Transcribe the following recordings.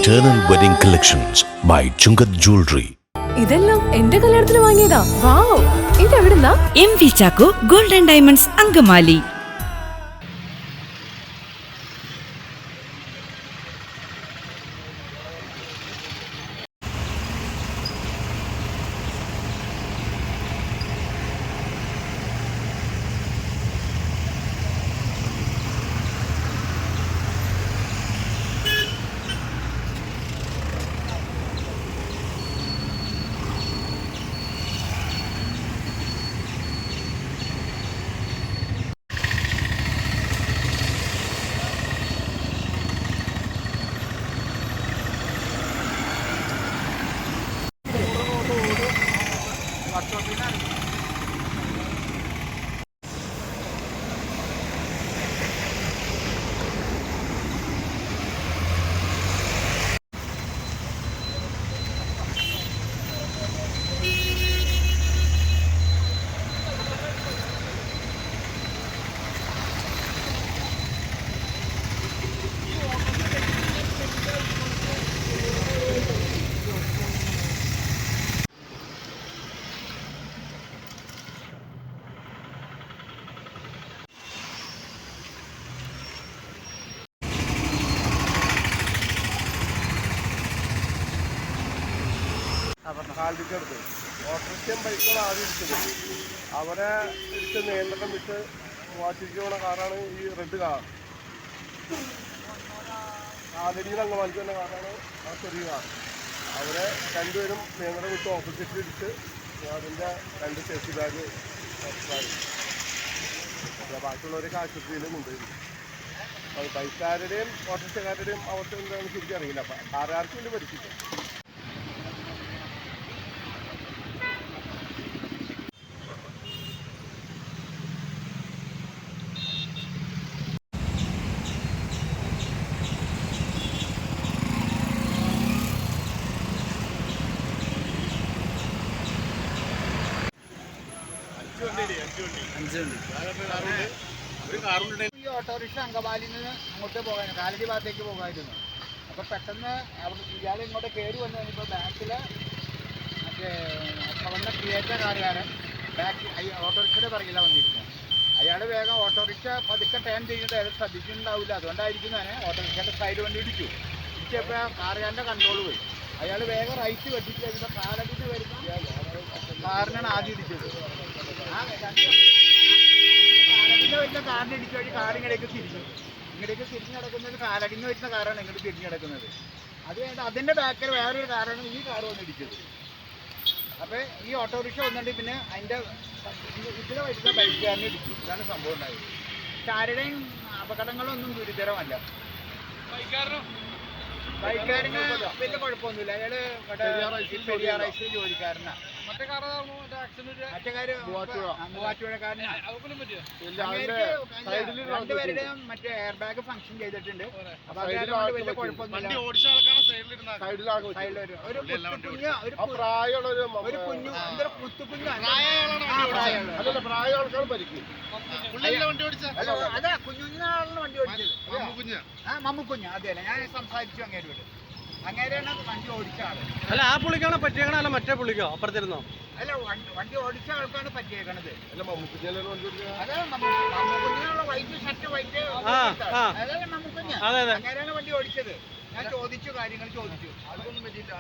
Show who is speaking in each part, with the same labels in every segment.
Speaker 1: Eternal Wedding Collections by Chungat Jewelry.
Speaker 2: ഇതെല്ലാം എന്റെ കല്യാണത്തിന് വാങ്ങിയതാ. വാവ്, ഇതെവിടുന്നാ?
Speaker 3: MV Chacko Gold and Diamonds Angamali.
Speaker 4: കാലിക്കടുത്ത് ഓട്ടോറിക്ഷയും ബൈക്കുകളും ആദ്യം ഇടിച്ചത്. അവരെ ഇടിച്ച് നിയന്ത്രണം വിട്ട് വാച്ചിരിക്കുന്ന കാറാണ് ഈ റെഡ് കാർ. ആലരിയിൽ അങ്കമാലിക്ക് തന്നെ കാറാണ് ആ ചെറിയ കാർ. അവരെ രണ്ടുപേരും നിയന്ത്രണം വിട്ട് ഓപ്പോസിറ്റിൽ ഇടിച്ച് അതിൻ്റെ രണ്ട് സേഫ്റ്റി ബാഗ് ഓഫായി. ബാക്കിയുള്ളവരൊക്കെ ആശുപത്രിയിൽ കൊണ്ടുപോയി. ബൈക്കുകാരുടെയും ഓട്ടോറിക്ഷക്കാരുടെയും അവസ്ഥ എന്താണെന്ന് ശരിക്കും അറിയില്ല. കാറുകാർക്ക് വേണ്ടി പരിസ്ഥിതി
Speaker 5: ഈ ഓട്ടോറിക്ഷ അങ്കമാലിയിൽ നിന്ന് അങ്ങോട്ട് പോകാൻ കാലടി ഭാഗത്തേക്ക് പോകാമായിരുന്നു. അപ്പോൾ പെട്ടെന്ന് അവിടെ ഇയാൾ ഇങ്ങോട്ട് കയറി വന്നു കഴിഞ്ഞപ്പോൾ ബാക്കിൽ മറ്റേ വന്ന ക്രിയേറ്റർ കാറുകാരൻ ബാക്ക് ഓട്ടോറിക്ഷയുടെ പിറകില വന്നിരുന്നത്. അയാൾ വേഗം ഓട്ടോറിക്ഷ പതുക്കെ ടേൺ ചെയ്യുന്നത് അയാൾ ശ്രദ്ധിച്ചിട്ടുണ്ടാവില്ല. അതുകൊണ്ടായിരിക്കും ഞാൻ ഓട്ടോറിക്ഷയുടെ സൈഡ് വണ്ടി ഇടിച്ചു. ഇടിച്ചപ്പോൾ കാറുകാരൻ്റെ കൺട്രോൾ പോയി. അയാൾ വേഗം റൈറ്റ് വെട്ടിച്ച് കഴിയുമ്പോൾ കാലടിച്ച് വരുന്ന കാറിനാണ് ആദ്യം ഇടിച്ചത്. കാലടിന്ന് വരുന്ന കാറിന് ഇടിച്ചു വഴി കാറിങ്ങടേക്ക് തിരിഞ്ഞു. ഇങ്ങടേക്ക് തിരിഞ്ഞ് കിടക്കുന്നത് കാലടിന്ന് വരുന്ന കാറാണ് ഇങ്ങോട്ട് തിരിഞ്ഞ് കിടക്കുന്നത്. അത് കഴിഞ്ഞിട്ട് അതിൻ്റെ ബാക്കിൽ വേറൊരു കാറാണ് ഈ കാറ് വന്ന് ഇടിച്ചത്. അപ്പോൾ ഈ ഓട്ടോറിക്ഷ വന്നിട്ട് പിന്നെ അതിൻ്റെ ഇതിലെ വരുന്ന ബൈക്കുകാരനെ ഇടിച്ചു. ഇതാണ് സംഭവം ഉണ്ടായത്. ആരുടെയും അപകടങ്ങളൊന്നും ഗുരുതരമല്ല. ബൈക്കുകാരന് വലിയ കുഴപ്പമൊന്നുമില്ല. അയാൾ പെരിയാറൈസിൽ ജോലിക്കാരനാണ്. മറ്റേ കാര് മൂവാറ്റുപുഴക്കാരനാണ്. രണ്ടുപേരുടെയും മറ്റേ എയർ ബാഗ് ഫംഗ്ഷൻ ചെയ്തിട്ടുണ്ട്. അപ്പൊ അതുകൊണ്ട് വലിയ കുഴപ്പമൊന്നുമില്ല. ഒരു കുഞ്ഞു മുത്തുകുഞ്ഞു അതാ കുഞ്ഞുനാളിന് വണ്ടി ഓടിച്ചത്. മമ്മുക്കുഞ്ഞ് അതെ. ഞാൻ സംസാരിച്ചു അങ്ങേരെയാണ് വണ്ടി ഓടിച്ച ആള്.
Speaker 6: അല്ല ആ പുള്ളിക്കാണോ പറ്റിയേക്കണ? അല്ല മറ്റേ പുള്ളിക്കോ അപ്പുറത്തിരുന്നോ?
Speaker 5: അല്ല വണ്ടി ഓടിച്ച ആൾക്കാണ് പറ്റിയേക്കണത്.
Speaker 4: അല്ല മമ്മുക്കുഞ്ഞിനുള്ള
Speaker 5: വൈറ്റ് ഷർട്ട് വൈറ്റ് അതല്ലേ മമ്മുക്കുഞ്ഞ്. അങ്ങേരാണ് വണ്ടി ഓടിച്ചത്. ഞാൻ ചോദിച്ചു, കാര്യങ്ങൾ ചോദിച്ചു. അതൊന്നും പറ്റിയില്ല.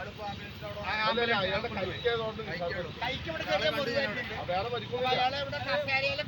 Speaker 5: കൈക്ക് ഇവിടെ ചെറിയ മുറിവായിട്ടുണ്ട്. അയാളെ ഇവിടെ കസേരയിലെ